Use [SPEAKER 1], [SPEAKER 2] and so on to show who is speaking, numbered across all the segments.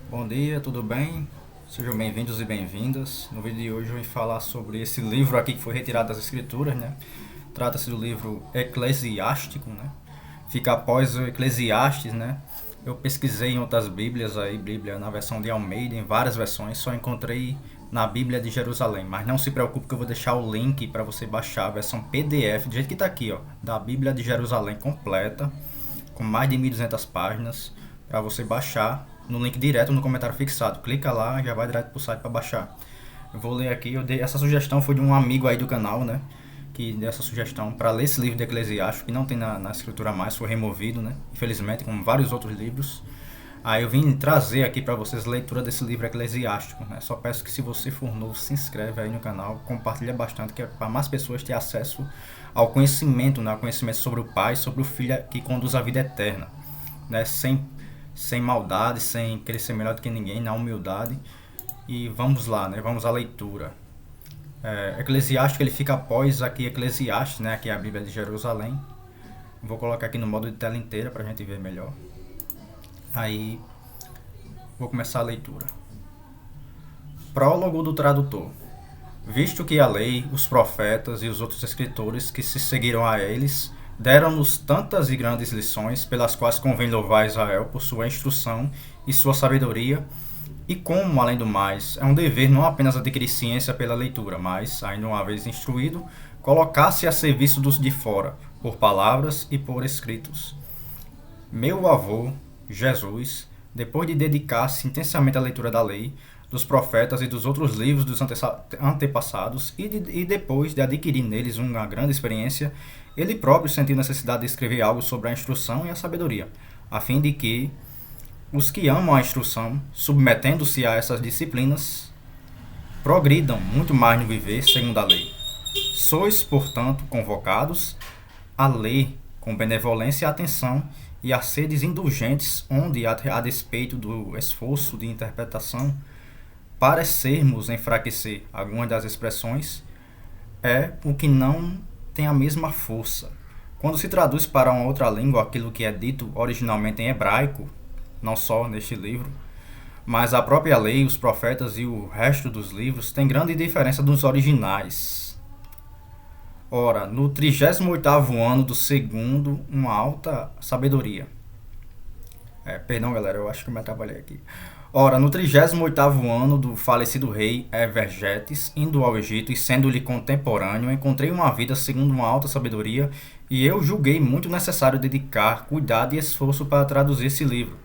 [SPEAKER 1] Bom dia, tudo bem? Sejam bem-vindos e bem-vindas. No vídeo de hoje eu vou falar sobre esse livro aqui que foi retirado das escrituras, né? Trata-se do livro Eclesiástico, né? Fica após o Eclesiastes, né? Eu pesquisei em outras bíblias aí, Bíblia na versão de Almeida, em várias versões, só encontrei na Bíblia de Jerusalém. Mas não se preocupe que eu vou deixar o link para você baixar a versão PDF, do jeito que está aqui, ó, da Bíblia de Jerusalém completa, com mais de 1.200 páginas, para você baixar no link direto no comentário fixado. Clica lá, já vai direto pro site para baixar. Eu vou ler aqui, essa sugestão foi de um amigo aí do canal, né? Que deu essa sugestão para ler esse livro de Eclesiástico, que não tem na escritura mais, foi removido, né? Infelizmente, como vários outros livros. Aí eu vim trazer aqui para vocês a leitura desse livro eclesiástico, né? Só peço que se você for novo, se inscreve aí no canal, compartilha bastante, que é para mais pessoas terem acesso ao conhecimento, né? Ao conhecimento sobre o Pai, sobre o Filho que conduz a vida eterna, né? Sem maldade, sem querer ser melhor do que ninguém, na humildade. E vamos lá, né? Vamos à leitura. Eclesiástico ele fica após aqui Eclesiastes, né? Aqui é a Bíblia de Jerusalém. Vou colocar aqui no modo de tela inteira para a gente ver melhor. Aí vou começar a leitura. Prólogo do tradutor. Visto que a lei, os profetas e os outros escritores que se seguiram a eles deram-nos tantas e grandes lições, pelas quais convém louvar Israel por sua instrução e sua sabedoria, e como, além do mais, é um dever não apenas adquirir ciência pela leitura, mas, ainda uma vez instruído, colocar-se a serviço dos de fora, por palavras e por escritos. Meu avô, Jesus, depois de dedicar-se intensamente à leitura da lei, dos profetas e dos outros livros dos antepassados, e depois de adquirir neles uma grande experiência, ele próprio sentiu necessidade de escrever algo sobre a instrução e a sabedoria, a fim de que os que amam a instrução, submetendo-se a essas disciplinas, progridam muito mais no viver segundo a lei. Sois, portanto, convocados a ler com benevolência e atenção e a seres indulgentes, onde, a despeito do esforço de interpretação, parecermos enfraquecer algumas das expressões, é o que não tem a mesma força. Quando se traduz para uma outra língua aquilo que é dito originalmente em hebraico, não só neste livro, mas a própria lei, os profetas e o resto dos livros tem grande diferença dos originais. Ora, no 38º ano do segundo, uma alta sabedoria. Perdão, galera, eu acho que eu me atrapalhei aqui. Ora, no 38º ano do falecido rei Evergetes, indo ao Egito e sendo-lhe contemporâneo, encontrei uma vida segundo uma alta sabedoria, e eu julguei muito necessário dedicar cuidado e esforço para traduzir esse livro.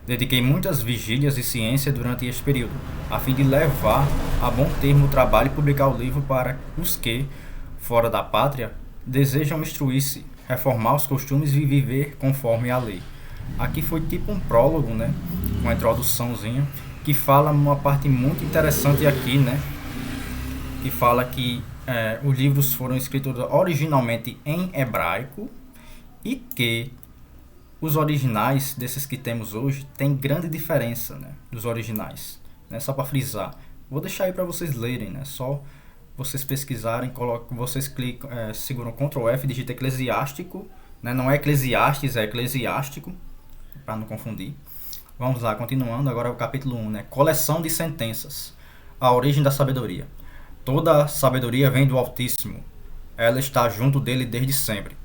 [SPEAKER 1] Dediquei muitas vigílias e ciência durante este período, a fim de levar a bom termo o trabalho e publicar o livro para os que, fora da pátria, desejam instruir-se, reformar os costumes e viver conforme a lei. Aqui foi tipo um prólogo, né? Uma introduçãozinha que fala uma parte muito interessante aqui, né? Que fala que os livros foram escritos originalmente em hebraico e que os originais desses que temos hoje têm grande diferença, né? Dos originais, né? Só para frisar. Vou deixar aí para vocês lerem, né? Só vocês pesquisarem, vocês clicam, seguram Ctrl F, digita eclesiástico, né? Não é Eclesiastes, é eclesiástico, para não confundir. Vamos lá, continuando, agora é o capítulo 1, né? Coleção de sentenças. A origem da sabedoria. Toda sabedoria vem do Altíssimo. Ela está junto dele desde sempre.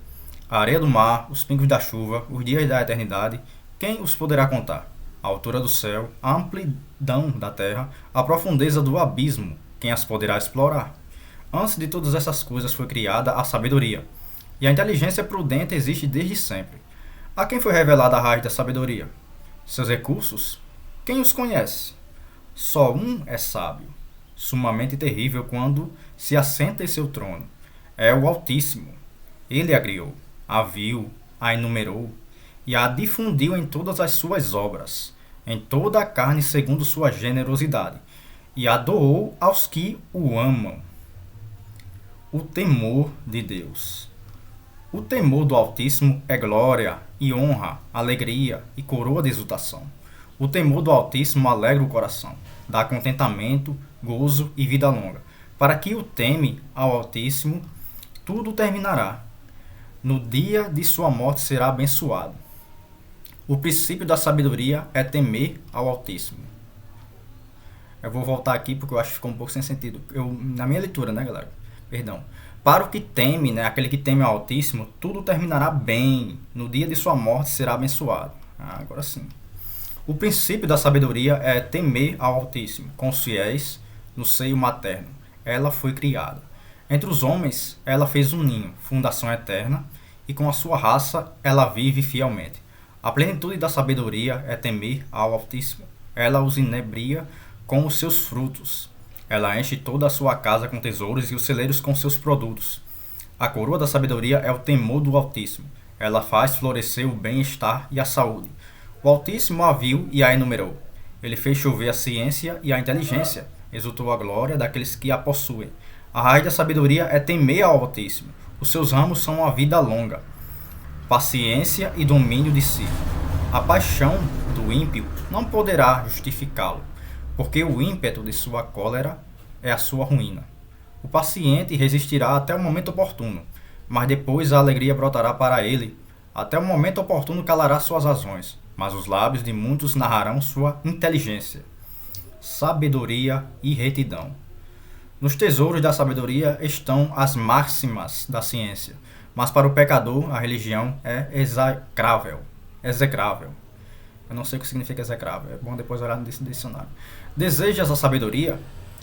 [SPEAKER 1] A areia do mar, os pingos da chuva, os dias da eternidade, quem os poderá contar? A altura do céu, a amplidão da terra, a profundeza do abismo, quem as poderá explorar? Antes de todas essas coisas foi criada a sabedoria, e a inteligência prudente existe desde sempre. A quem foi revelada a raiz da sabedoria? Seus recursos? Quem os conhece? Só um é sábio, sumamente terrível quando se assenta em seu trono. É o Altíssimo. Ele a criou, a viu, a enumerou, e a difundiu em todas as suas obras, em toda a carne segundo sua generosidade, e a doou aos que o amam. O temor de Deus. O temor do Altíssimo é glória e honra, alegria e coroa de exultação. O temor do Altíssimo alegra o coração, dá contentamento, gozo e vida longa. Para que o teme ao Altíssimo, tudo terminará. No dia de sua morte será abençoado. O princípio da sabedoria é temer ao Altíssimo. Eu vou voltar aqui porque eu acho que ficou um pouco sem sentido. Na minha leitura, né, galera? Perdão. Para o que teme, né, aquele que teme ao Altíssimo, tudo terminará bem. No dia de sua morte será abençoado. Agora sim. O princípio da sabedoria é temer ao Altíssimo, com os fiéis no seio materno. Ela foi criada. Entre os homens, ela fez um ninho, fundação eterna, e com a sua raça ela vive fielmente. A plenitude da sabedoria é temer ao Altíssimo. Ela os inebria com os seus frutos. Ela enche toda a sua casa com tesouros e os celeiros com seus produtos. A coroa da sabedoria é o temor do Altíssimo. Ela faz florescer o bem-estar e a saúde. O Altíssimo a viu e a enumerou. Ele fez chover a ciência e a inteligência. Exultou a glória daqueles que a possuem. A raiz da sabedoria é temer ao Altíssimo. Os seus ramos são a vida longa, paciência e domínio de si. A paixão do ímpio não poderá justificá-lo, porque o ímpeto de sua cólera é a sua ruína. O paciente resistirá até o momento oportuno, mas depois a alegria brotará para ele. Até o momento oportuno calará suas razões, mas os lábios de muitos narrarão sua inteligência. Sabedoria e retidão. Nos tesouros da sabedoria estão as máximas da ciência, mas para o pecador a religião é execrável. Eu não sei o que significa execrável, é bom depois olhar nesse dicionário. Desejas a sabedoria?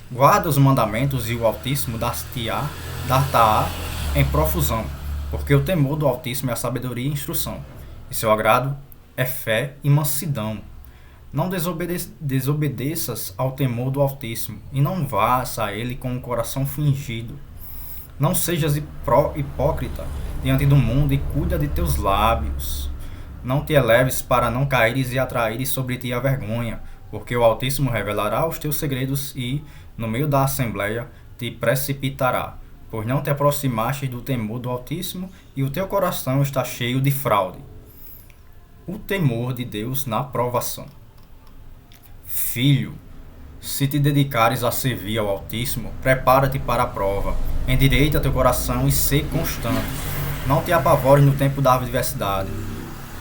[SPEAKER 1] Guarda os mandamentos e o Altíssimo dar-te-á em profusão, porque o temor do Altíssimo é a sabedoria e instrução, e seu agrado é fé e mansidão. Não desobedeças ao temor do Altíssimo, e não vás a ele com o coração fingido. Não sejas hipócrita diante do mundo e cuida de teus lábios. Não te eleves para não caíres e atraíres sobre ti a vergonha, porque o Altíssimo revelará os teus segredos e, no meio da assembleia, te precipitará, pois não te aproximaste do temor do Altíssimo e o teu coração está cheio de fraude. O temor de Deus na provação. Filho, se te dedicares a servir ao Altíssimo, prepara-te para a prova, endireita teu coração e sê constante. Não te apavores no tempo da adversidade.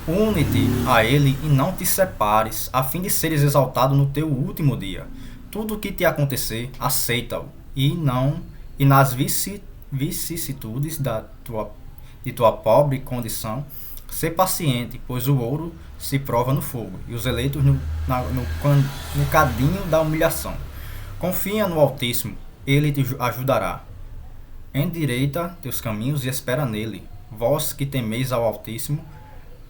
[SPEAKER 1] Une-te a ele e não te separes, a fim de seres exaltado no teu último dia. Tudo o que te acontecer, aceita-o, e nas vicissitudes de tua pobre condição, sê paciente, pois o ouro se prova no fogo, e os eleitos no cadinho da humilhação. Confia no Altíssimo, ele te ajudará. Endireita teus caminhos e espera nele. Vós que temeis ao Altíssimo,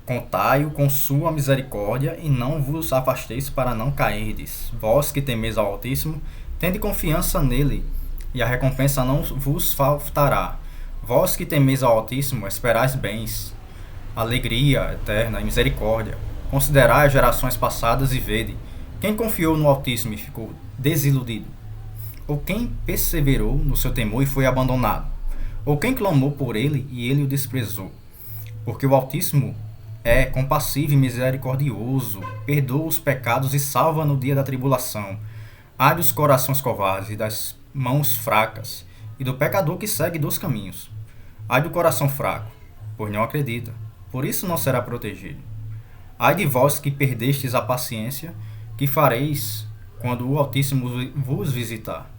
[SPEAKER 1] contai-o com sua misericórdia e não vos afasteis para não cairdes. Vós que temeis ao Altíssimo, tende confiança nele, e a recompensa não vos faltará. Vós que temeis ao Altíssimo, esperais bens, alegria eterna e misericórdia. Considerai as gerações passadas e vede. Quem confiou no Altíssimo e ficou desiludido? Ou quem perseverou no seu temor e foi abandonado? Ou quem clamou por ele e ele o desprezou? Porque o Altíssimo é compassivo e misericordioso, perdoa os pecados e salva no dia da tribulação. Ai dos corações covardes e das mãos fracas, e do pecador que segue dois caminhos. Ai do coração fraco, pois não acredita, por isso não será protegido. Ai de vós que perdestes a paciência, que fareis quando o Altíssimo vos visitar?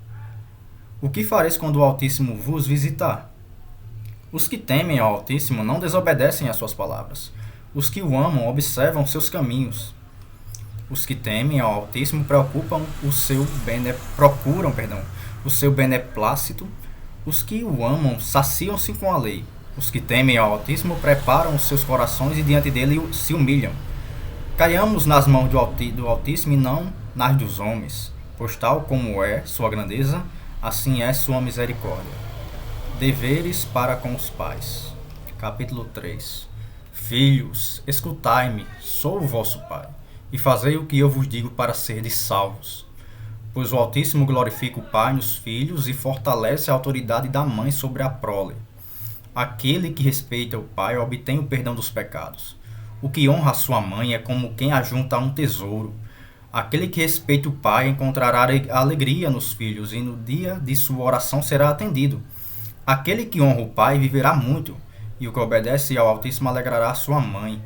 [SPEAKER 1] O que fareis quando o Altíssimo vos visitar? Os que temem ao Altíssimo não desobedecem às suas palavras. Os que o amam observam seus caminhos. Os que temem ao Altíssimo procuram o seu beneplácito. Os que o amam saciam-se com a lei. Os que temem ao Altíssimo preparam os seus corações e diante dele se humilham. Caiamos nas mãos do Altíssimo e não nas dos homens, pois tal como é sua grandeza, assim é sua misericórdia. Deveres para com os pais. Capítulo 3. Filhos, escutai-me, sou o vosso Pai, e fazei o que eu vos digo para serdes salvos. Pois o Altíssimo glorifica o Pai nos filhos e fortalece a autoridade da mãe sobre a prole. Aquele que respeita o pai obtém o perdão dos pecados. O que honra a sua mãe é como quem ajunta um tesouro. Aquele que respeita o pai encontrará alegria nos filhos e no dia de sua oração será atendido. Aquele que honra o pai viverá muito, e o que obedece ao Altíssimo alegrará sua mãe.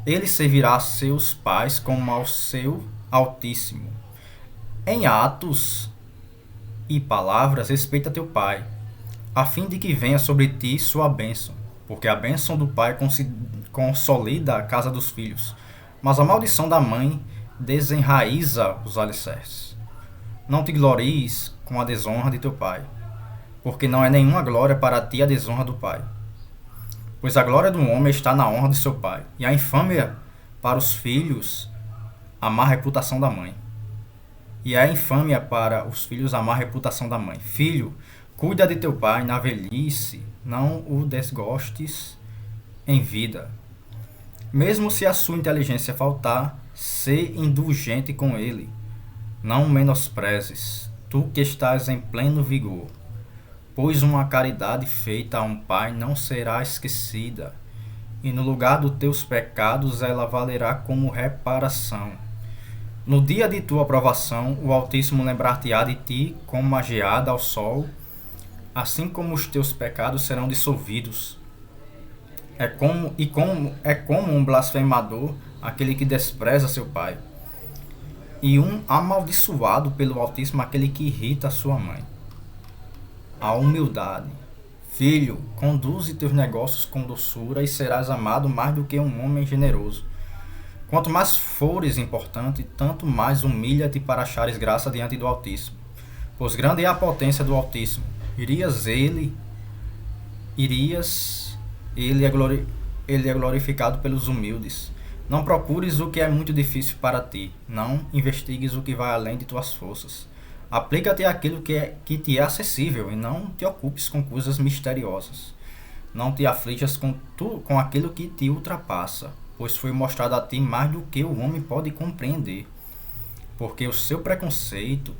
[SPEAKER 1] Ele servirá a seus pais como ao seu Altíssimo. Em atos e palavras, respeita teu pai, a fim de que venha sobre ti sua bênção, porque a bênção do pai consolida a casa dos filhos, mas a maldição da mãe desenraiza os alicerces. Não te glories com a desonra de teu pai, porque não é nenhuma glória para ti a desonra do pai. Pois a glória do homem está na honra de seu pai, e a infâmia para os filhos a má reputação da mãe. E é infâmia para os filhos a má reputação da mãe. Filho, cuida de teu pai na velhice, não o desgostes em vida. Mesmo se a sua inteligência faltar, sê indulgente com ele. Não menosprezes, tu que estás em pleno vigor. Pois uma caridade feita a um pai não será esquecida, e no lugar dos teus pecados ela valerá como reparação. No dia de tua provação, o Altíssimo lembrar-te-á de ti como uma geada ao sol, assim como os teus pecados serão dissolvidos. É como um blasfemador aquele que despreza seu pai, e um amaldiçoado pelo Altíssimo aquele que irrita sua mãe. A humildade. Filho, conduze teus negócios com doçura e serás amado mais do que um homem generoso. Quanto mais fores importante, tanto mais humilha-te para achares graça diante do Altíssimo. Pois grande é a potência do Altíssimo. Ele é glorificado pelos humildes. Não procures o que é muito difícil para ti. Não investigues o que vai além de tuas forças. Aplica-te àquilo que te é acessível e não te ocupes com coisas misteriosas. Não te aflijas com aquilo que te ultrapassa, pois foi mostrado a ti mais do que o homem pode compreender. Porque o seu preconceito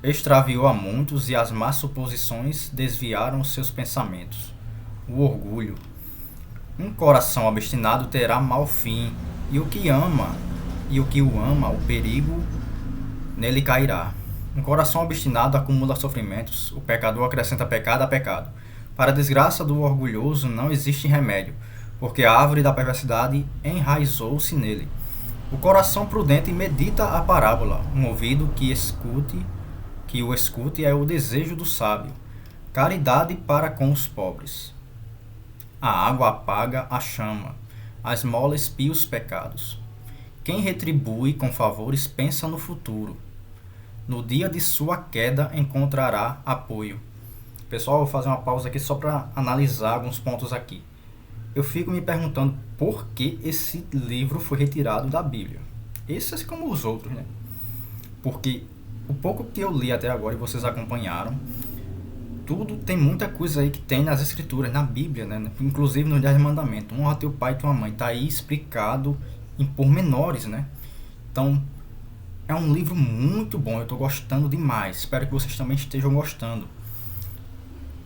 [SPEAKER 1] extraviou a muitos e as más suposições desviaram os seus pensamentos. O orgulho. Um coração obstinado terá mau fim, e o que o ama, o perigo nele cairá. Um coração obstinado acumula sofrimentos, o pecador acrescenta pecado a pecado. Para a desgraça do orgulhoso não existe remédio, porque a árvore da perversidade enraizou-se nele. O coração prudente medita a parábola, um ouvido que o escute é o desejo do sábio. Caridade para com os pobres. A água apaga a chama, a esmola expia os pecados. Quem retribui com favores pensa no futuro. No dia de sua queda encontrará apoio. Pessoal, eu vou fazer uma pausa aqui só para analisar alguns pontos aqui. Eu fico me perguntando por que esse livro foi retirado da Bíblia. Esse assim como os outros, né? Porque o pouco que eu li até agora e vocês acompanharam, tudo tem muita coisa aí que tem nas escrituras, na Bíblia, né? Inclusive nos 10 mandamentos. Honra teu pai e tua mãe. Está aí explicado em pormenores, né? Então, é um livro muito bom, eu estou gostando demais. Espero que vocês também estejam gostando.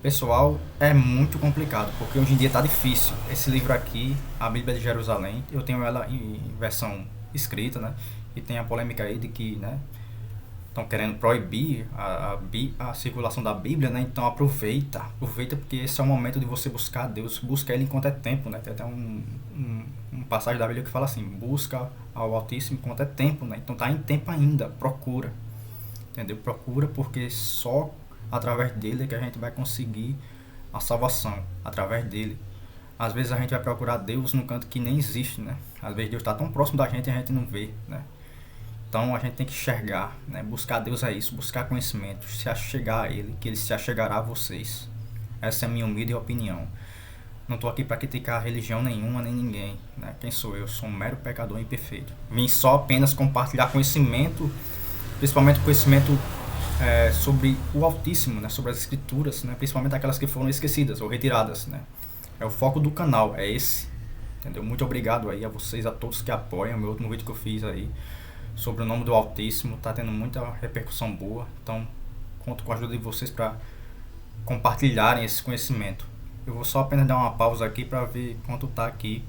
[SPEAKER 1] Pessoal, é muito complicado, porque hoje em dia está difícil. Esse livro aqui, a Bíblia de Jerusalém, eu tenho ela em versão escrita, né? E tem a polêmica aí de que, né, estão querendo proibir a circulação da Bíblia, né? Então aproveita porque esse é o momento de você buscar Deus, busca Ele enquanto é tempo, né? Tem até um passagem da Bíblia que fala assim, busca ao Altíssimo enquanto é tempo, né? Então tá em tempo ainda, procura, entendeu? Procura, porque só através dele é que a gente vai conseguir a salvação, através dele. Às vezes a gente vai procurar Deus no canto que nem existe, né? Às vezes Deus está tão próximo da gente e a gente não vê, né? Então a gente tem que enxergar, né? Buscar Deus é isso, buscar conhecimento, se achegar a Ele, que Ele se achegará a vocês. Essa é a minha humilde opinião. Não estou aqui para criticar religião nenhuma nem ninguém, né? Quem sou eu? Sou um mero pecador imperfeito. Vim só apenas compartilhar conhecimento, principalmente conhecimento sobre o Altíssimo, né? Sobre as Escrituras, né? Principalmente aquelas que foram esquecidas ou retiradas, né? É o foco do canal, é esse. Entendeu? Muito obrigado aí a vocês, a todos que apoiam o meu último vídeo que eu fiz aí sobre o nome do Altíssimo, tá tendo muita repercussão boa, então conto com a ajuda de vocês para compartilharem esse conhecimento. Eu vou só apenas dar uma pausa aqui para ver quanto tá aqui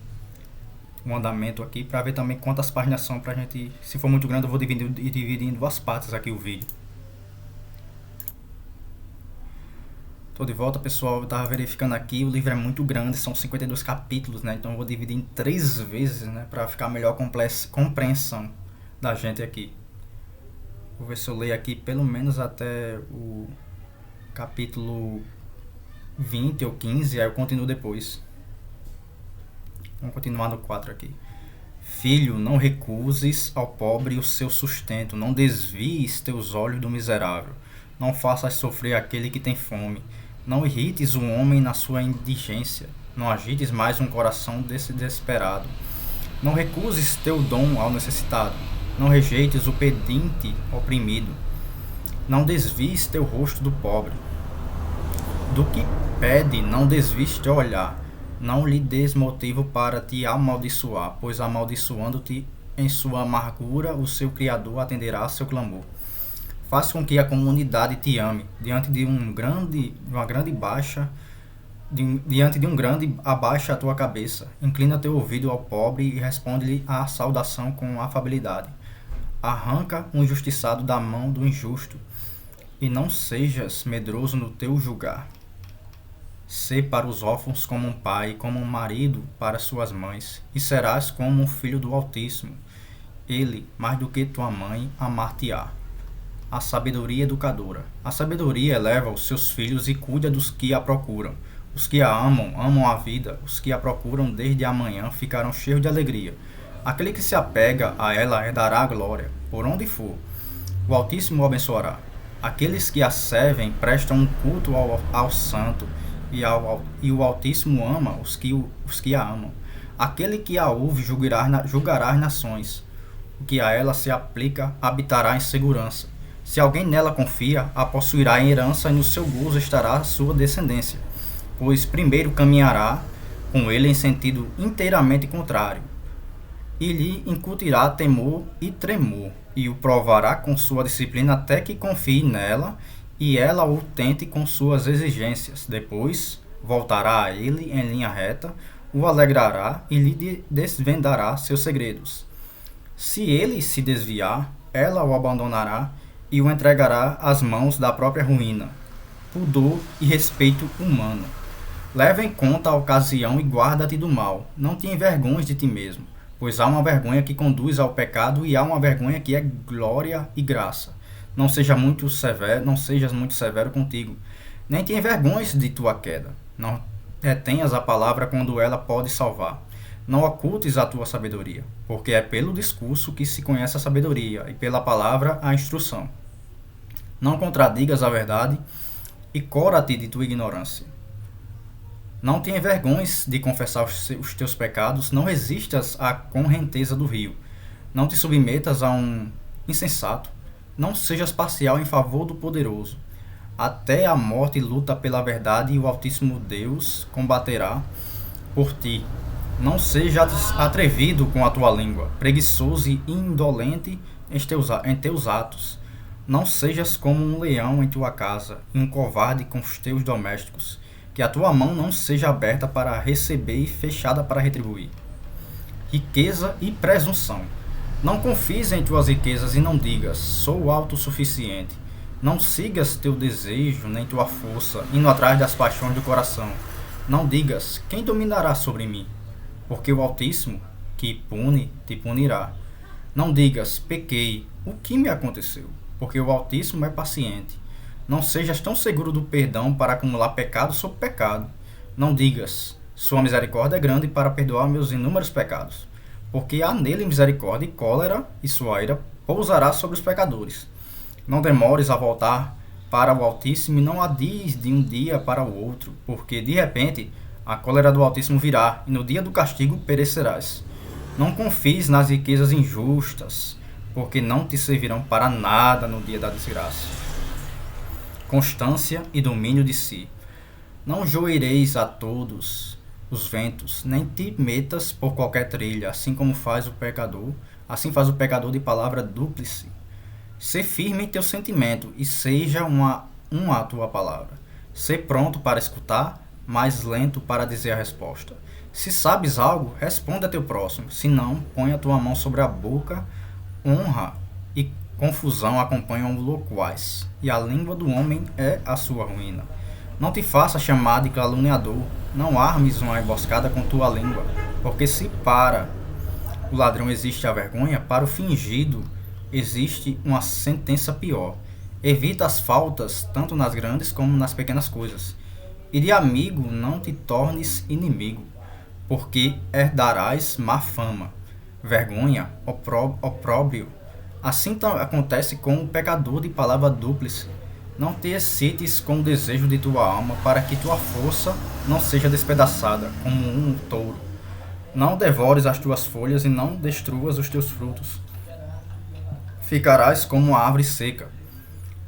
[SPEAKER 1] o andamento aqui, para ver também quantas páginas são, pra gente, se for muito grande eu vou dividir em duas partes aqui o vídeo. Tô de volta, pessoal. Eu tava verificando aqui, o livro é muito grande, são 52 capítulos, né? Então eu vou dividir em 3 vezes, né? Pra ficar melhor compreensão da gente aqui. Vou ver se eu leio aqui pelo menos até o capítulo 20 ou 15, aí eu continuo depois. Vamos continuar no 4 aqui. Filho, não recuses ao pobre o seu sustento, não desvies teus olhos do miserável, não faças sofrer aquele que tem fome, não irrites o homem na sua indigência, não agites mais um coração desse desesperado. Não recuses teu dom ao necessitado, não rejeites o pedinte oprimido, não desvies teu rosto do pobre. Do que pede, não desvies teu olhar, não lhe des motivo para te amaldiçoar, pois amaldiçoando-te em sua amargura, o seu Criador atenderá a seu clamor. Faz com que a comunidade te ame, diante de um grande abaixa a tua cabeça, inclina teu ouvido ao pobre e responde-lhe a saudação com afabilidade. Arranca o injustiçado da mão do injusto, e não sejas medroso no teu julgar. Sê para os órfãos como um pai, como um marido para suas mães, e serás como um filho do Altíssimo. Ele, mais do que tua mãe, amar-te-á. A sabedoria educadora. A sabedoria eleva os seus filhos e cuida dos que a procuram. Os que a amam, amam a vida. Os que a procuram desde a manhã ficarão cheios de alegria. Aquele que se apega a ela herdará a glória, por onde for. O Altíssimo o abençoará. Aqueles que a servem prestam um culto ao Santo, e o Altíssimo ama os que a amam. Aquele que a ouve julgará as nações. O que a ela se aplica habitará em segurança. Se alguém nela confia, a possuirá em herança, e no seu gozo estará a sua descendência. Pois primeiro caminhará com ele em sentido inteiramente contrário, e lhe incutirá temor e tremor, e o provará com sua disciplina até que confie nela, e ela o tente com suas exigências. Depois voltará a ele em linha reta, o alegrará e lhe desvendará seus segredos. Se ele se desviar, ela o abandonará e o entregará às mãos da própria ruína. Pudor e respeito humano. Leva em conta a ocasião e guarda-te do mal. Não te envergonhes de ti mesmo, pois há uma vergonha que conduz ao pecado e há uma vergonha que é glória e graça. Não sejas muito severo contigo, nem te envergonhes de tua queda. Não retenhas a palavra quando ela pode salvar. Não ocultes a tua sabedoria, porque é pelo discurso que se conhece a sabedoria, e pela palavra a instrução. Não contradigas a verdade, e cora-te de tua ignorância. Não te envergonhes de confessar os teus pecados, não resistas à correnteza do rio. Não te submetas a um insensato, não sejas parcial em favor do poderoso. Até a morte luta pela verdade, e o Altíssimo Deus combaterá por ti. Não sejas atrevido com a tua língua, preguiçoso e indolente em teus atos. Não sejas como um leão em tua casa, e um covarde com os teus domésticos. Que a tua mão não seja aberta para receber e fechada para retribuir. Riqueza e presunção. Não confies em tuas riquezas e não digas, sou autossuficiente. Não sigas teu desejo nem tua força, indo atrás das paixões do coração. Não digas, quem dominará sobre mim? Porque o Altíssimo, que pune, te punirá. Não digas, pequei, o que me aconteceu? Porque o Altíssimo é paciente. Não sejas tão seguro do perdão para acumular pecado sobre pecado. Não digas, sua misericórdia é grande para perdoar meus inúmeros pecados. Porque há nele misericórdia e cólera, e sua ira pousará sobre os pecadores. Não demores a voltar para o Altíssimo, e não adies de um dia para o outro, porque de repente a cólera do Altíssimo virá, e no dia do castigo perecerás. Não confies nas riquezas injustas, porque não te servirão para nada no dia da desgraça. Constância e domínio de si. Não joereis a todos os ventos, nem te metas por qualquer trilha, assim faz o pecador de palavra dúplice. Sê firme em teu sentimento, e seja uma a tua palavra. Sê pronto para escutar, mais lento para dizer a resposta. Se sabes algo, responde a teu próximo. Se não, põe a tua mão sobre a boca. Honra e confusão acompanham o loquaz, e a língua do homem é a sua ruína. Não te faças chamar de caluniador, não armes uma emboscada com tua língua, porque se para o ladrão existe a vergonha, para o fingido existe uma sentença pior. Evita as faltas, tanto nas grandes como nas pequenas coisas. E de amigo não te tornes inimigo, porque herdarás má fama, vergonha, opróbrio. Assim acontece com o pecador de palavra dúplice. Não te excites com o desejo de tua alma, para que tua força não seja despedaçada, como um touro. Não devores as tuas folhas e não destruas os teus frutos. Ficarás como uma árvore seca.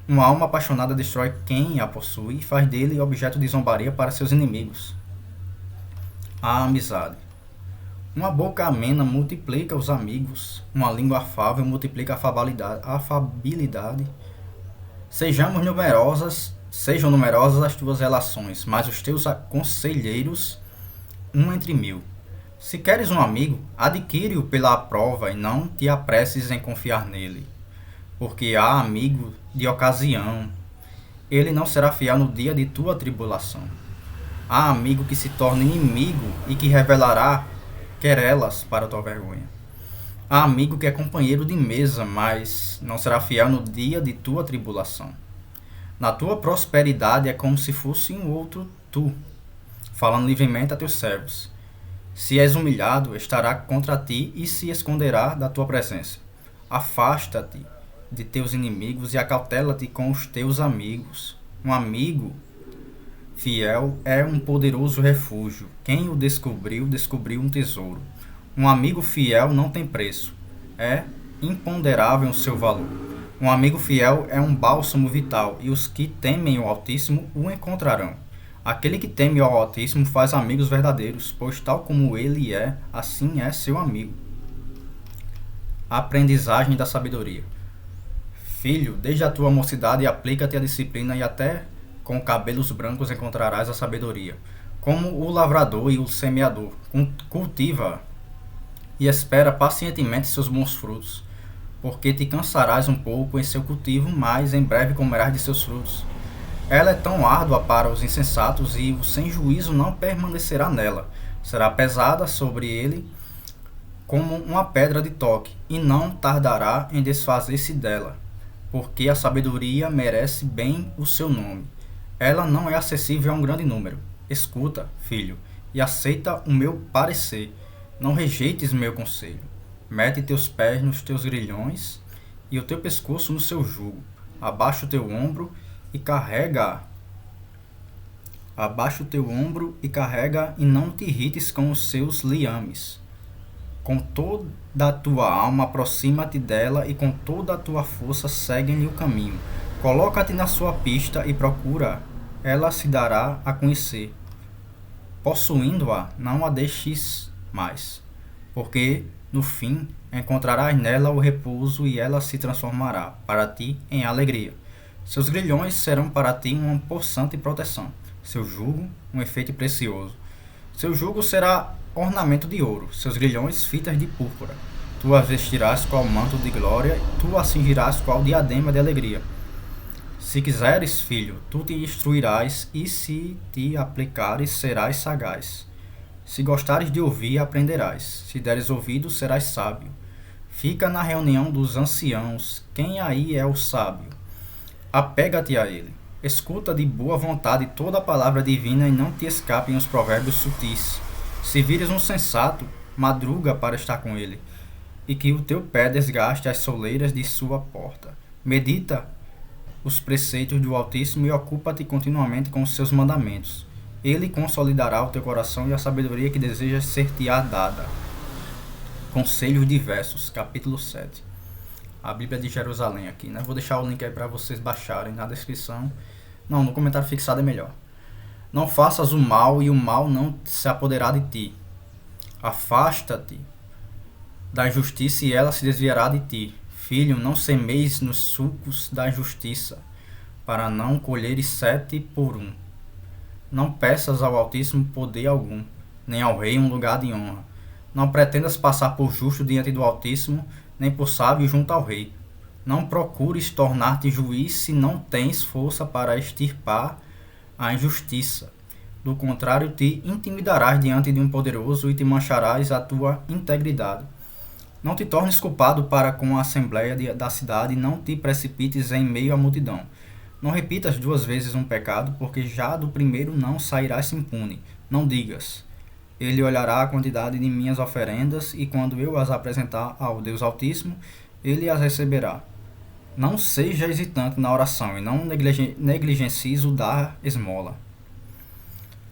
[SPEAKER 1] Uma alma apaixonada destrói quem a possui e faz dele objeto de zombaria para seus inimigos. A amizade. Uma boca amena multiplica os amigos. Uma língua afável multiplica a afabilidade. Sejam numerosas as tuas relações, mas os teus conselheiros, um entre mil. Se queres um amigo, adquire-o pela prova e não te apresses em confiar nele. Porque há amigo de ocasião, ele não será fiel no dia de tua tribulação. Há amigo que se torna inimigo e que revelará querelas para tua vergonha. Há amigo que é companheiro de mesa, mas não será fiel no dia de tua tribulação. Na tua prosperidade é como se fosse um outro tu, falando livremente a teus servos. Se és humilhado, estará contra ti e se esconderá da tua presença. Afasta-te de teus inimigos e acautela-te com os teus amigos. Um amigo fiel é um poderoso refúgio. Quem o descobriu, descobriu um tesouro. Um amigo fiel não tem preço. É imponderável o seu valor. Um amigo fiel é um bálsamo vital, e os que temem o Altíssimo o encontrarão. Aquele que teme ao Altíssimo faz amigos verdadeiros, pois tal como ele é, assim é seu amigo. Aprendizagem da sabedoria. Filho, desde a tua mocidade aplica-te à disciplina e até com cabelos brancos encontrarás a sabedoria. Como o lavrador e o semeador, cultiva e espera pacientemente seus bons frutos, porque te cansarás um pouco em seu cultivo, mas em breve comerás de seus frutos. Ela é tão árdua para os insensatos e o sem juízo não permanecerá nela. Será pesada sobre ele como uma pedra de toque, e não tardará em desfazer-se dela, porque a sabedoria merece bem o seu nome. Ela não é acessível a um grande número. Escuta, filho, e aceita o meu parecer. Não rejeites meu conselho. Mete teus pés nos teus grilhões e o teu pescoço no seu jugo. Abaixa o teu ombro e carrega. Abaixa o teu ombro e carrega, e não te irrites com os seus liames. Com toda a tua alma aproxima-te dela, e com toda a tua força segue-lhe o caminho. Coloca-te na sua pista e procura, ela se dará a conhecer. Possuindo-a, não a deixes mais, porque no fim encontrarás nela o repouso e ela se transformará para ti em alegria. Seus grilhões serão para ti uma possante proteção, seu jugo um efeito precioso. Seu jugo será ornamento de ouro, seus grilhões fitas de púrpura. Tu as vestirás qual manto de glória, tu as cingirás qual diadema de alegria. Se quiseres, filho, tu te instruirás, e se te aplicares, serás sagaz. Se gostares de ouvir, aprenderás. Se deres ouvido, serás sábio. Fica na reunião dos anciãos. Quem aí é o sábio? Apega-te a ele. Escuta de boa vontade toda a palavra divina e não te escapem os provérbios sutis. Se vires um sensato, madruga para estar com ele, e que o teu pé desgaste as soleiras de sua porta. Medita os preceitos do Altíssimo e ocupa-te continuamente com os seus mandamentos. Ele consolidará o teu coração e a sabedoria que desejas ser-te-á dada. Conselhos diversos, capítulo 7. A Bíblia de Jerusalém aqui, né? Vou deixar o link aí para vocês baixarem na descrição. Não, no comentário fixado é melhor. Não faças o mal e o mal não se apoderará de ti. Afasta-te da injustiça e ela se desviará de ti. Filho, não semeis nos sulcos da injustiça, para não colheres 7 por 1. Não peças ao Altíssimo poder algum, nem ao rei um lugar de honra. Não pretendas passar por justo diante do Altíssimo, nem por sábio junto ao rei. Não procures tornar-te juiz se não tens força para extirpar a injustiça. Do contrário, te intimidarás diante de um poderoso e te mancharás a tua integridade. Não te tornes culpado para com a assembleia da cidade e não te precipites em meio à multidão. Não repitas 2 vezes um pecado, porque já do primeiro não sairás impune. Não digas: ele olhará a quantidade de minhas oferendas, e quando eu as apresentar ao Deus Altíssimo, ele as receberá. Não seja hesitante na oração, e não negligencies o dar esmola.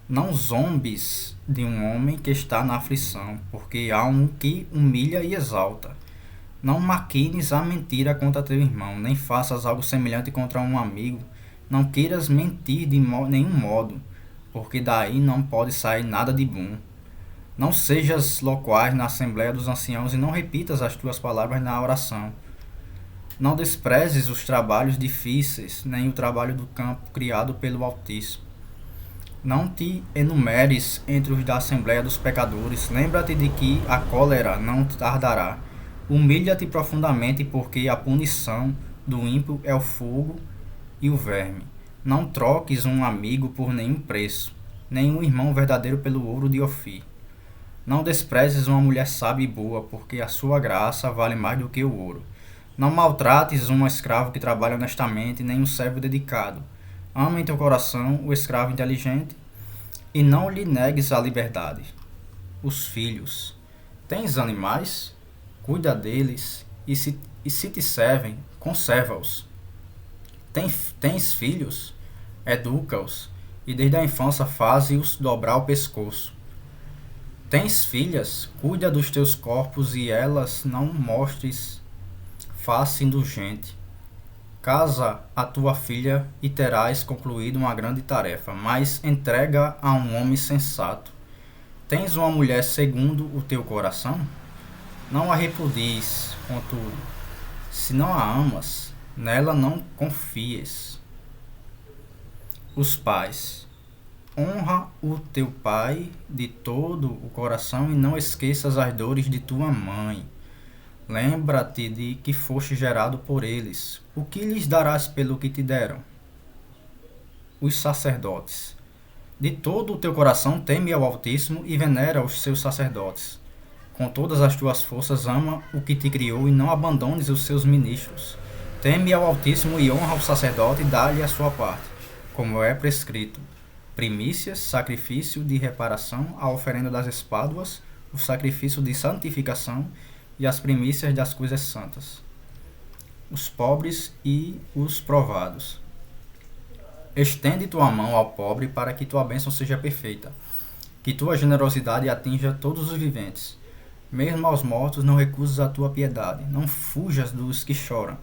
[SPEAKER 1] Não zombes de um homem que está na aflição, porque há um que humilha e exalta. Não maquines a mentira contra teu irmão, nem faças algo semelhante contra um amigo. Não queiras mentir de nenhum modo, porque daí não pode sair nada de bom. Não sejas loquaz na assembleia dos anciãos e não repitas as tuas palavras na oração. Não desprezes os trabalhos difíceis, nem o trabalho do campo criado pelo Altíssimo. Não te enumeres entre os da assembleia dos pecadores. Lembra-te de que a cólera não tardará. Humilha-te profundamente, porque a punição do ímpio é o fogo e o verme. Não troques um amigo por nenhum preço, nem um irmão verdadeiro pelo ouro de Ofir. Não desprezes uma mulher sábia e boa, porque a sua graça vale mais do que o ouro. Não maltrates um escravo que trabalha honestamente, nem um servo dedicado. Ama em teu coração o escravo inteligente e não lhe negues a liberdade. Os filhos. Tens animais? Cuida deles, e se te servem, conserva-os. Tens filhos? Educa-os, e desde a infância faze-os dobrar o pescoço. Tens filhas? Cuida dos teus corpos, e elas não mostres face indulgente. Casa a tua filha e terás concluído uma grande tarefa, mas entrega a um homem sensato. Tens uma mulher segundo o teu coração? Não a repudies, contudo. Se não a amas, nela não confies. Os pais. Honra o teu pai de todo o coração e não esqueças as dores de tua mãe. Lembra-te de que foste gerado por eles. O que lhes darás pelo que te deram? Os sacerdotes. De todo o teu coração teme ao Altíssimo e venera os seus sacerdotes. Com todas as tuas forças ama o que te criou e não abandones os seus ministros. Teme ao Altíssimo e honra o sacerdote e dá-lhe a sua parte, como é prescrito. Primícias, sacrifício de reparação, a oferenda das espáduas, o sacrifício de santificação e as primícias das coisas santas. Os pobres e os provados. Estende tua mão ao pobre para que tua bênção seja perfeita, que tua generosidade atinja todos os viventes. Mesmo aos mortos não recuses a tua piedade, não fujas dos que choram.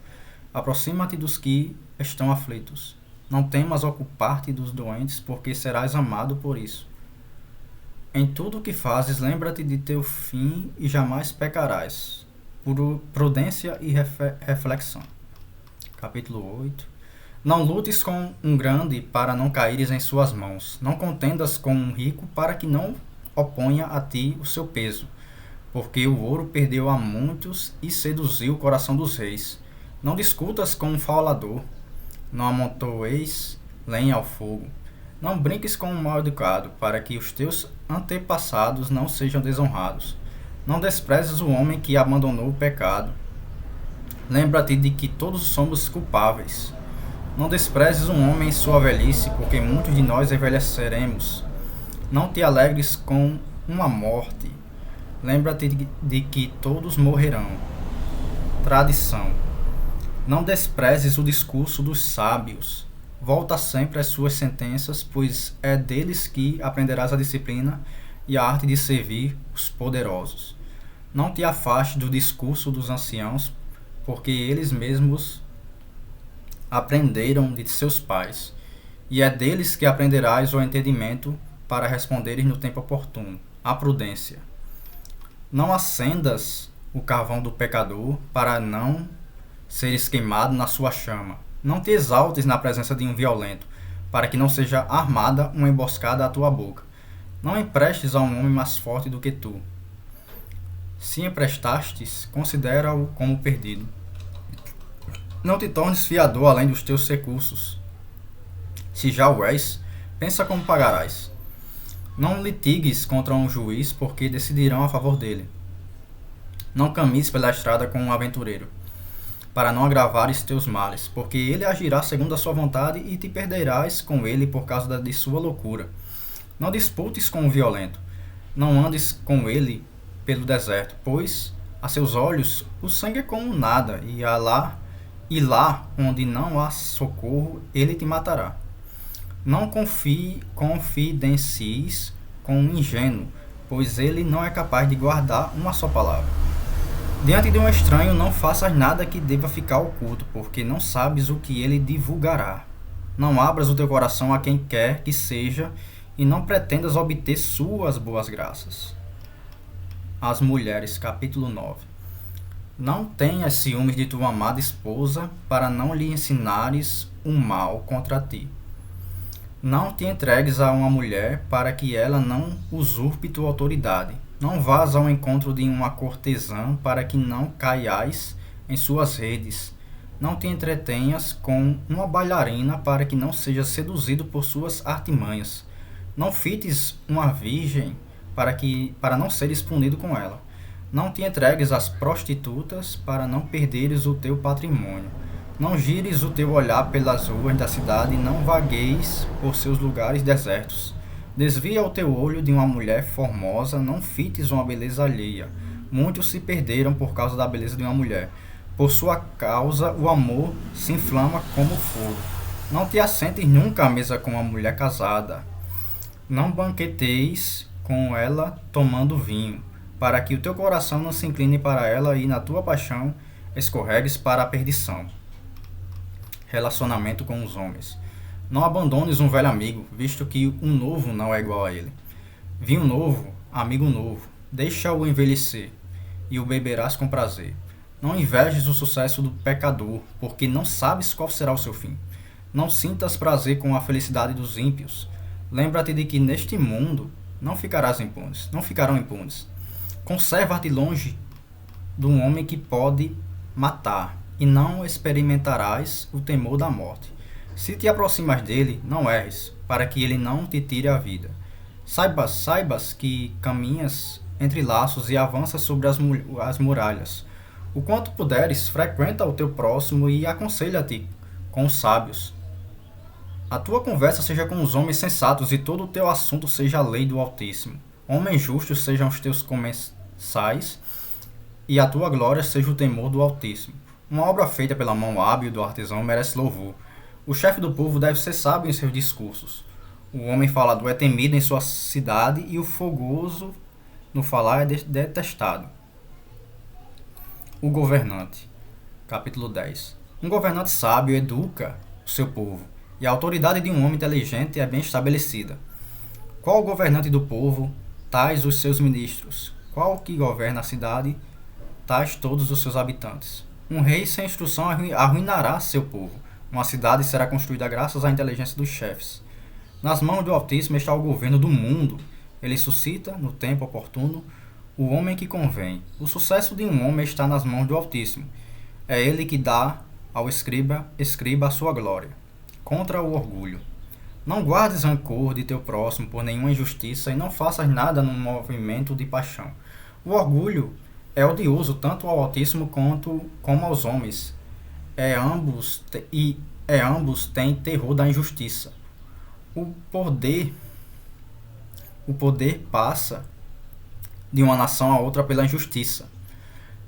[SPEAKER 1] Aproxima-te dos que estão aflitos. Não temas ocupar-te dos doentes, porque serás amado por isso. Em tudo o que fazes, lembra-te de teu fim e jamais pecarás. Prudência e reflexão. Capítulo 8. Não lutes com um grande para não caíres em suas mãos. Não contendas com um rico para que não oponha a ti o seu peso. Porque o ouro perdeu a muitos e seduziu o coração dos reis. Não discutas com um falador. Não amontoeis lenha ao fogo. Não brinques com um mal-educado, para que os teus antepassados não sejam desonrados. Não desprezes o homem que abandonou o pecado. Lembra-te de que todos somos culpáveis. Não desprezes um homem em sua velhice, porque muitos de nós envelheceremos. Não te alegres com uma morte. Lembra-te de que todos morrerão. Tradição. Não desprezes o discurso dos sábios. Volta sempre às suas sentenças, pois é deles que aprenderás a disciplina e a arte de servir os poderosos. Não te afastes do discurso dos anciãos, porque eles mesmos aprenderam de seus pais, e é deles que aprenderás o entendimento para responderes no tempo oportuno, a prudência. Não acendas o carvão do pecador, para não seres queimado na sua chama. Não te exaltes na presença de um violento, para que não seja armada uma emboscada à tua boca. Não emprestes a um homem mais forte do que tu. Se emprestastes, considera-o como perdido. Não te tornes fiador além dos teus recursos. Se já o és, pensa como pagarás. Não litigues contra um juiz, porque decidirão a favor dele. Não caminhes pela estrada com um aventureiro, para não agravares teus males, porque ele agirá segundo a sua vontade e te perderás com ele por causa de sua loucura. Não disputes com o violento, não andes com ele pelo deserto, pois a seus olhos o sangue é como nada, e lá onde não há socorro, ele te matará. Não confidencies com um ingênuo, pois ele não é capaz de guardar uma só palavra. Diante de um estranho, não faças nada que deva ficar oculto, porque não sabes o que ele divulgará. Não abras o teu coração a quem quer que seja, e não pretendas obter suas boas graças. As mulheres, capítulo 9. Não tenhas ciúmes de tua amada esposa, para não lhe ensinares o mal contra ti. Não te entregues a uma mulher, para que ela não usurpe tua autoridade. Não vás ao encontro de uma cortesã, para que não caiais em suas redes. Não te entretenhas com uma bailarina, para que não sejas seduzido por suas artimanhas. Não fites uma virgem, para não seres punido com ela. Não te entregues às prostitutas, para não perderes o teu patrimônio. Não gires o teu olhar pelas ruas da cidade, e não vagueis por seus lugares desertos. Desvia o teu olho de uma mulher formosa, não fites uma beleza alheia. Muitos se perderam por causa da beleza de uma mulher. Por sua causa, o amor se inflama como fogo. Não te assentes nunca à mesa com uma mulher casada. Não banqueteis com ela tomando vinho, para que o teu coração não se incline para ela e, na tua paixão, escorregues para a perdição. Relacionamento com os homens. Não abandones um velho amigo, visto que um novo não é igual a ele. Vinho novo, amigo novo, deixa-o envelhecer, e o beberás com prazer. Não invejes o sucesso do pecador, porque não sabes qual será o seu fim. Não sintas prazer com a felicidade dos ímpios. Lembra-te de que neste mundo não ficarão impunes. Conserva-te longe de um homem que pode matar, e não experimentarás o temor da morte. Se te aproximas dele, não erres, para que ele não te tire a vida. Saibas que caminhas entre laços e avanças sobre as muralhas. O quanto puderes, frequenta o teu próximo e aconselha-te com os sábios. A tua conversa seja com os homens sensatos, e todo o teu assunto seja a lei do Altíssimo. Homens justos sejam os teus comensais, e a tua glória seja o temor do Altíssimo. Uma obra feita pela mão hábil do artesão merece louvor. O chefe do povo deve ser sábio em seus discursos. O homem falador é temido em sua cidade, e o fogoso no falar é detestado. O governante. Capítulo 10. Um governante sábio educa o seu povo, e a autoridade de um homem inteligente é bem estabelecida. Qual o governante do povo, tais os seus ministros. Qual que governa a cidade, tais todos os seus habitantes. Um rei sem instrução arruinará seu povo. Uma cidade será construída graças à inteligência dos chefes. Nas mãos do Altíssimo está o governo do mundo. Ele suscita, no tempo oportuno, o homem que convém. O sucesso de um homem está nas mãos do Altíssimo. É ele que dá ao escriba a sua glória. Contra o orgulho. Não guardes rancor de teu próximo por nenhuma injustiça, e não faças nada num movimento de paixão. O orgulho é odioso tanto ao Altíssimo como aos homens. Ambos têm terror da injustiça. O poder passa de uma nação a outra pela injustiça,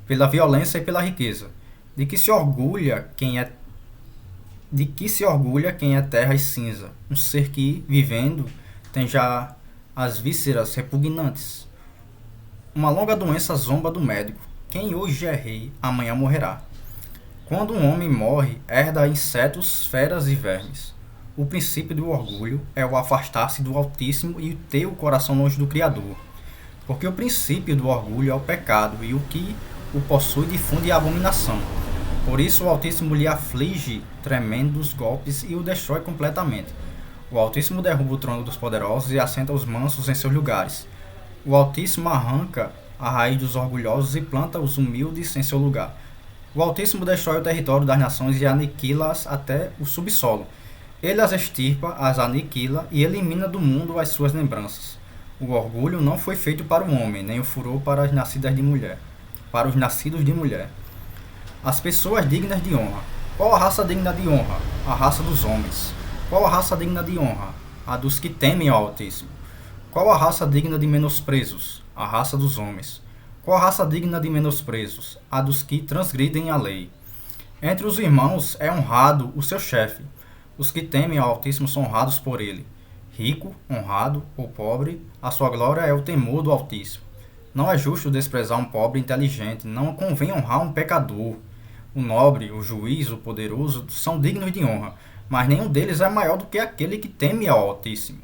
[SPEAKER 1] pela violência e pela riqueza. De que se orgulha quem é terra e cinza, um ser que, vivendo, tem já as vísceras repugnantes. Uma longa doença zomba do médico. Quem hoje é rei, amanhã morrerá. Quando um homem morre, herda insetos, feras e vermes. O princípio do orgulho é o afastar-se do Altíssimo e ter o coração longe do Criador. Porque o princípio do orgulho é o pecado, e o que o possui difunde a abominação. Por isso o Altíssimo lhe aflige tremendos golpes e o destrói completamente. O Altíssimo derruba o trono dos poderosos e assenta os mansos em seus lugares. O Altíssimo arranca a raiz dos orgulhosos e planta os humildes em seu lugar. O Altíssimo destrói o território das nações e aniquila-as até o subsolo. Ele as extirpa, as aniquila e elimina do mundo as suas lembranças. O orgulho não foi feito para o homem, nem o furor para as nascidas de mulher. para os nascidos de mulher. As pessoas dignas de honra. Qual a raça digna de honra? A raça dos homens. Qual a raça digna de honra? A dos que temem ao Altíssimo. Qual a raça digna de menosprezos? A raça dos homens. Qual a raça digna de menosprezos? A dos que transgridem a lei. Entre os irmãos é honrado o seu chefe. Os que temem ao Altíssimo são honrados por ele. Rico, honrado ou pobre, a sua glória é o temor do Altíssimo. Não é justo desprezar um pobre inteligente, não convém honrar um pecador. O nobre, o juiz, o poderoso são dignos de honra, mas nenhum deles é maior do que aquele que teme ao Altíssimo.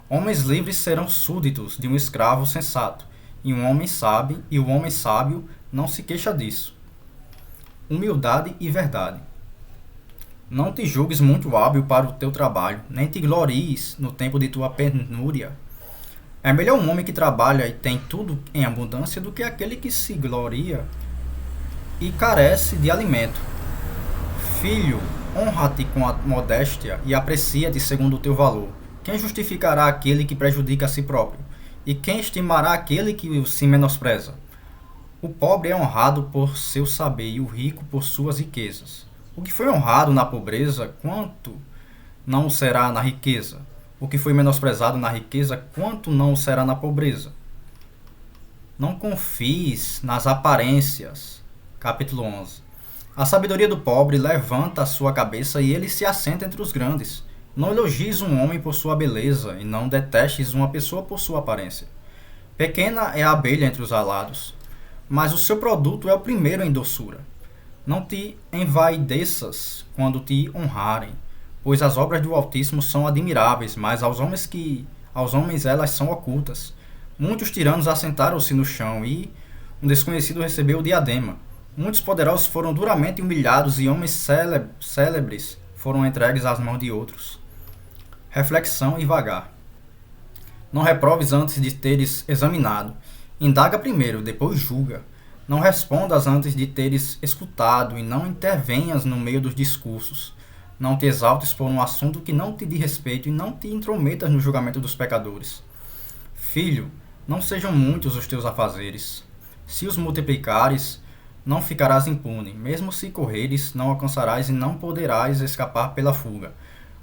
[SPEAKER 1] Homens livres serão súditos de um escravo sensato, e o homem sábio não se queixa disso. Humildade e verdade. Não te julgues muito hábil para o teu trabalho, nem te glories no tempo de tua penúria. É melhor um homem que trabalha e tem tudo em abundância do que aquele que se gloria e carece de alimento. Filho, honra-te com a modéstia e aprecia-te segundo o teu valor. Quem justificará aquele que prejudica a si próprio? E quem estimará aquele que se menospreza? O pobre é honrado por seu saber e o rico por suas riquezas. O que foi honrado na pobreza, quanto não o será na riqueza? O que foi menosprezado na riqueza, quanto não o será na pobreza? Não confies nas aparências. Capítulo 11. A sabedoria do pobre levanta a sua cabeça e ele se assenta entre os grandes. Não elogies um homem por sua beleza e não detestes uma pessoa por sua aparência. Pequena é a abelha entre os alados, mas o seu produto é o primeiro em doçura. Não te envaideças quando te honrarem, pois as obras do Altíssimo são admiráveis, mas aos homens elas são ocultas. Muitos tiranos assentaram-se no chão e um desconhecido recebeu o diadema. Muitos poderosos foram duramente humilhados e homens célebres foram entregues às mãos de outros. Reflexão e vagar. Não reproves antes de teres examinado. Indaga primeiro, depois julga. Não respondas antes de teres escutado e não intervenhas no meio dos discursos. Não te exaltes por um assunto que não te diz respeito e não te intrometas no julgamento dos pecadores. Filho, não sejam muitos os teus afazeres. Se os multiplicares, não ficarás impune. Mesmo se correres, não alcançarás e não poderás escapar pela fuga.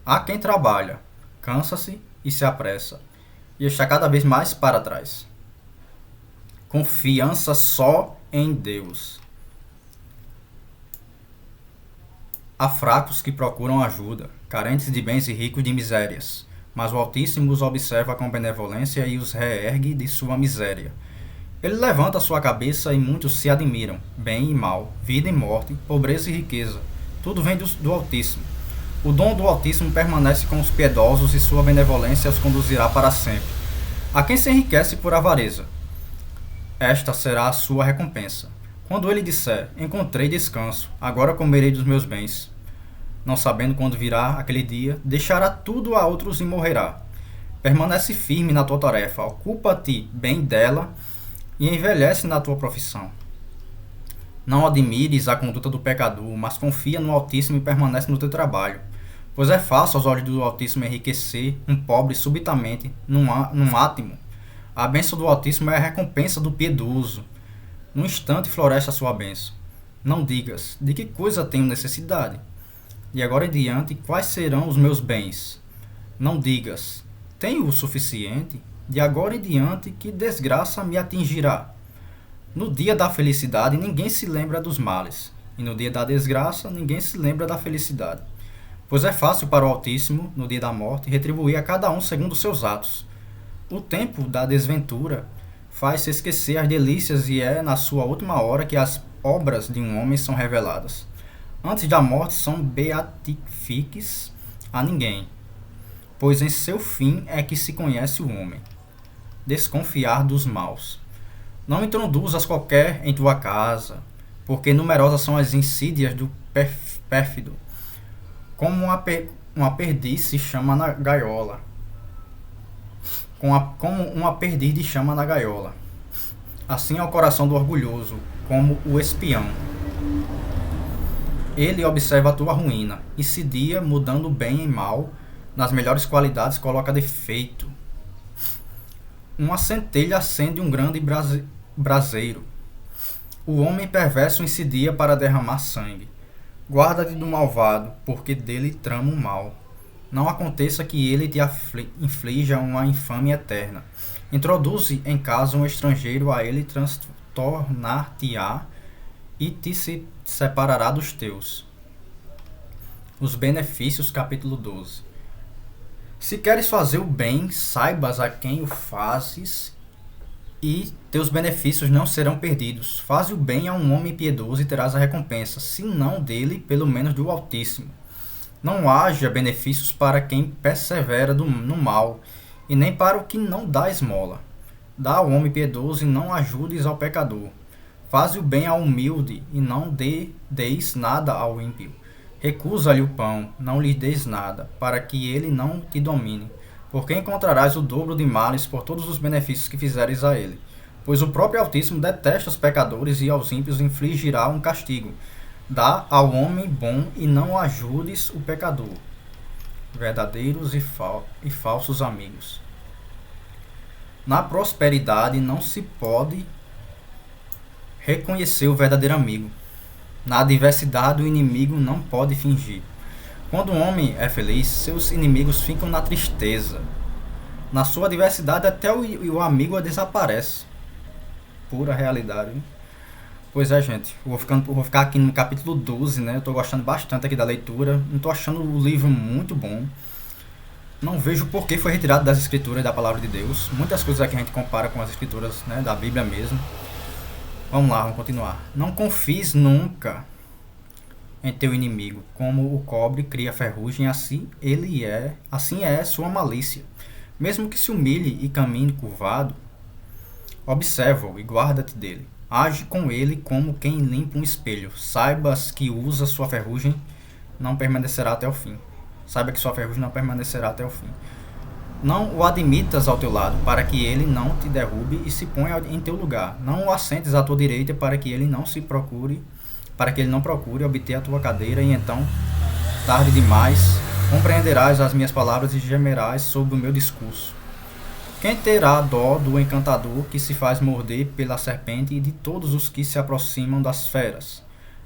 [SPEAKER 1] Há quem trabalha, cansa-se e se apressa, e está cada vez mais para trás. Confiança só em Deus. Há fracos que procuram ajuda, carentes de bens e ricos de misérias, mas o Altíssimo os observa com benevolência e os reergue de sua miséria. Ele levanta sua cabeça e muitos se admiram, bem e mal, vida e morte, pobreza e riqueza, tudo vem do Altíssimo. O dom do Altíssimo permanece com os piedosos e sua benevolência os conduzirá para sempre. A quem se enriquece por avareza, esta será a sua recompensa. Quando ele disser, encontrei descanso, agora comerei dos meus bens. Não sabendo quando virá aquele dia, deixará tudo a outros e morrerá. Permanece firme na tua tarefa, ocupa-te bem dela e envelhece na tua profissão. Não admires a conduta do pecador, mas confia no Altíssimo e permanece no teu trabalho. Pois é fácil aos olhos do Altíssimo enriquecer um pobre subitamente, num átimo. A bênção do Altíssimo é a recompensa do piedoso. Num instante floresce a sua bênção. Não digas, de que coisa tenho necessidade? De agora em diante, quais serão os meus bens? Não digas, tenho o suficiente? De agora em diante, que desgraça me atingirá? No dia da felicidade, ninguém se lembra dos males, e no dia da desgraça, ninguém se lembra da felicidade. Pois é fácil para o Altíssimo, no dia da morte, retribuir a cada um segundo os seus atos. O tempo da desventura faz-se esquecer as delícias e é na sua última hora que as obras de um homem são reveladas. Antes da morte são beatifiques a ninguém, pois em seu fim é que se conhece o homem. Desconfiar dos maus. Não introduzas qualquer em tua casa, porque numerosas são as insídias do pérfido. Como uma perdiz se chama na gaiola. Como uma perdiz de chama na gaiola. Assim é o coração do orgulhoso, como o espião. Ele observa a tua ruína, e se dia, mudando bem em mal, nas melhores qualidades coloca defeito. Uma centelha acende um grande braseiro. O homem perverso incidia para derramar sangue. Guarda-te do malvado, porque dele trama o mal. Não aconteça que ele te inflija uma infâmia eterna. Introduze em casa um estrangeiro, a ele transtornar-te-á e te se separará dos teus. Os benefícios, capítulo 12. Se queres fazer o bem, saibas a quem o fazes e teus benefícios não serão perdidos. Faze o bem a um homem piedoso e terás a recompensa, se não dele, pelo menos do Altíssimo. Não haja benefícios para quem persevera no mal, e nem para o que não dá esmola. Dá ao homem piedoso e não ajudes ao pecador. Faze o bem ao humilde e não deis nada ao ímpio. Recusa-lhe o pão, não lhe deis nada, para que ele não te domine. Porque encontrarás o dobro de males por todos os benefícios que fizeres a ele. Pois o próprio Altíssimo detesta os pecadores e aos ímpios infligirá um castigo. Dá ao homem bom e não ajudes o pecador. Verdadeiros e falsos amigos. Na prosperidade não se pode reconhecer o verdadeiro amigo. Na adversidade o inimigo não pode fingir. Quando um homem é feliz, seus inimigos ficam na tristeza. Na sua adversidade até o amigo desaparece. Pura realidade. Hein? Pois é, gente. Vou ficar aqui no capítulo 12, né? Eu tô gostando bastante aqui da leitura. Não tô achando o livro muito bom. Não vejo por que foi retirado das escrituras da palavra de Deus. Muitas coisas aqui a gente compara com as escrituras, né, da Bíblia mesmo. Vamos lá, vamos continuar. Não confies nunca em teu inimigo, como o cobre cria ferrugem, assim é sua malícia. Mesmo que se humilhe e caminhe curvado, observa-o e guarda-te dele. Age com ele como quem limpa um espelho. Saibas que usa sua ferrugem não permanecerá até o fim. Saiba que sua ferrugem não permanecerá até o fim. Não o admitas ao teu lado, para que ele não te derrube e se ponha em teu lugar. Não o assentes à tua direita, para que ele não procure obter a tua cadeira, e então, tarde demais, compreenderás as minhas palavras e gemerás sobre o meu discurso. Quem terá dó do encantador que se faz morder pela serpente e de todos os que se aproximam das feras?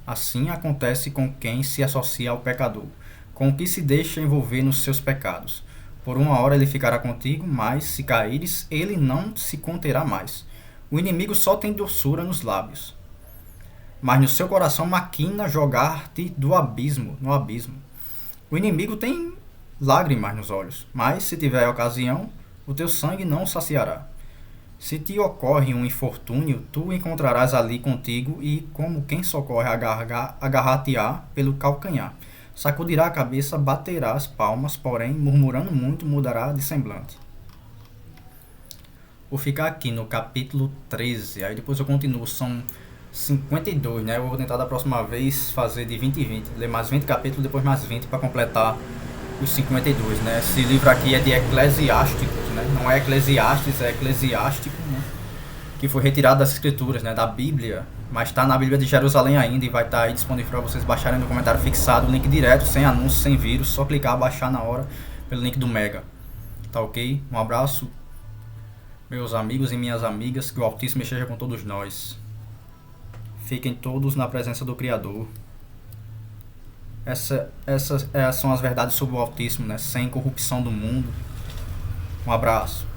[SPEAKER 1] Assim acontece com quem se associa ao pecador, com o que se deixa envolver nos seus pecados. Por uma hora ele ficará contigo, mas se caíres, ele não se conterá mais. O inimigo só tem doçura nos lábios, mas no seu coração maquina jogar-te no abismo. O inimigo tem lágrimas nos olhos, mas se tiver ocasião, o teu sangue não o saciará. Se te ocorre um infortúnio, tu o encontrarás ali contigo e, como quem socorre, agarrar-te-á pelo calcanhar. Sacudirá a cabeça, baterá as palmas, porém, murmurando muito, mudará de semblante. Vou ficar aqui no capítulo 13, aí depois eu continuo, são 52, né? Eu vou tentar da próxima vez fazer de 20 em 20, ler mais 20 capítulos, depois mais 20 para completar os 52, né? Esse livro aqui é de Eclesiásticos, né? Não é Eclesiastes, é Eclesiástico, né? Que foi retirado das escrituras, né? Da Bíblia, mas está na Bíblia de Jerusalém ainda e vai estar aí disponível para vocês baixarem no comentário fixado, o link direto, sem anúncio, sem vírus, só clicar, baixar na hora pelo link do Mega. Tá ok? Um abraço, meus amigos e minhas amigas, que o Altíssimo esteja com todos nós. Fiquem todos na presença do Criador. Essas são as verdades sobre o Altíssimo, né? Sem corrupção do mundo. Um abraço.